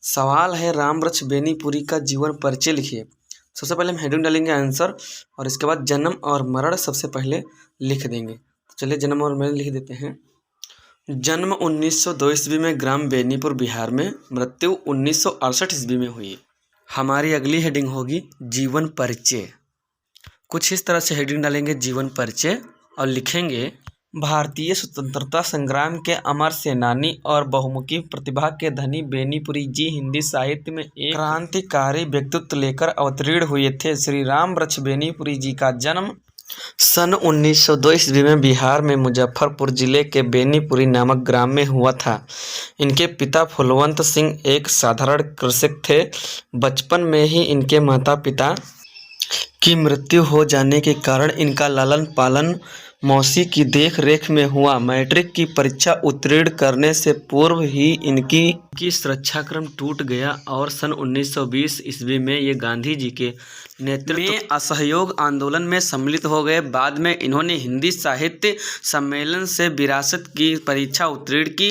सवाल है रामवृक्ष बेनीपुरी का जीवन परिचय लिखिए। सबसे पहले हम हेडिंग डालेंगे आंसर और इसके बाद जन्म और मरण सबसे पहले लिख देंगे। तो चलिए जन्म और मरण लिख देते हैं। जन्म 1902 ईस्वी में ग्राम बेनीपुर बिहार में, मृत्यु 1968 ईस्वी में हुई। हमारी अगली हेडिंग होगी जीवन परिचय। कुछ इस तरह से हेडिंग डालेंगे जीवन परिचय और लिखेंगे भारतीय स्वतंत्रता संग्राम के अमर सेनानी और बहुमुखी प्रतिभा के धनी बेनीपुरी जी हिंदी साहित्य में एक क्रांतिकारी व्यक्तित्व लेकर अवतीर्ण हुए थे। श्री रामवृक्ष बेनीपुरी जी का जन्म सन 1902 ईस्वी में बिहार में मुजफ्फरपुर जिले के बेनीपुरी नामक ग्राम में हुआ था। इनके पिता फूलवंत सिंह एक साधारण कृषक थे। बचपन में ही इनके माता पिता की मृत्यु हो जाने के कारण इनका लालन पालन मौसी की देख रेख में हुआ। मैट्रिक की परीक्षा उत्तीर्ण करने से पूर्व ही इनकी सुरक्षा क्रम टूट गया और सन 1920 ईस्वी में ये गांधी जी के नेतृत्व में असहयोग आंदोलन में सम्मिलित हो गए। बाद में इन्होंने हिंदी साहित्य सम्मेलन से विरासत की परीक्षा उत्तीर्ण की।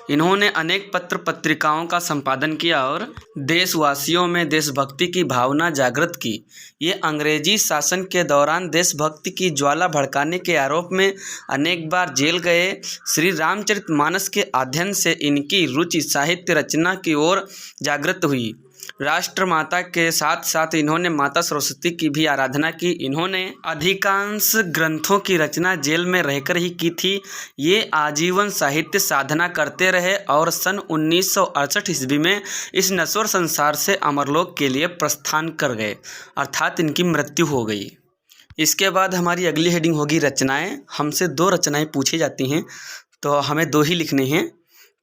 इन्होंने अनेक पत्र पत्रिकाओं का संपादन किया और देशवासियों में देशभक्ति की भावना जागृत की। ये अंग्रेजी शासन के दौरान देशभक्ति की ज्वाला भड़काने के आरोप में अनेक बार जेल गए। श्री रामचरितमानस के अध्ययन से इनकी रुचि साहित्य रचना की ओर जागृत हुई। राष्ट्रमाता के साथ साथ इन्होंने माता सरस्वती की भी आराधना की। इन्होंने अधिकांश ग्रंथों की रचना जेल में रहकर ही की थी। ये आजीवन साहित्य साधना करते रहे और सन 1968 ईस्वी में इस नश्वर संसार से अमरलोक के लिए प्रस्थान कर गए, अर्थात इनकी मृत्यु हो गई। इसके बाद हमारी अगली हेडिंग होगी रचनाएं। हमसे 2 रचनाएं पूछी जाती हैं तो हमें 2 ही लिखने हैं।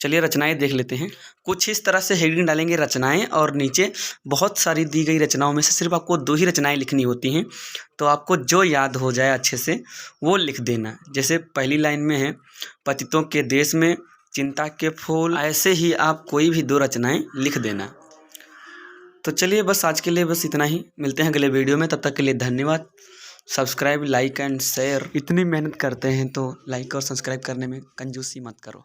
चलिए रचनाएं देख लेते हैं। कुछ इस तरह से हेडिंग डालेंगे रचनाएं और नीचे बहुत सारी दी गई रचनाओं में से सिर्फ आपको 2 ही रचनाएं लिखनी होती हैं। तो आपको जो याद हो जाए अच्छे से वो लिख देना। जैसे पहली लाइन में है पतितों के देश में, चिंता के फूल, ऐसे ही आप कोई भी 2 रचनाएं लिख देना। तो चलिए बस आज के लिए बस इतना ही। मिलते हैं अगले वीडियो में, तब तक के लिए धन्यवाद। Subscribe, like and share. इतनी मेहनत करते हैं तो लाइक और सब्सक्राइब करने में कंजूसी मत करो।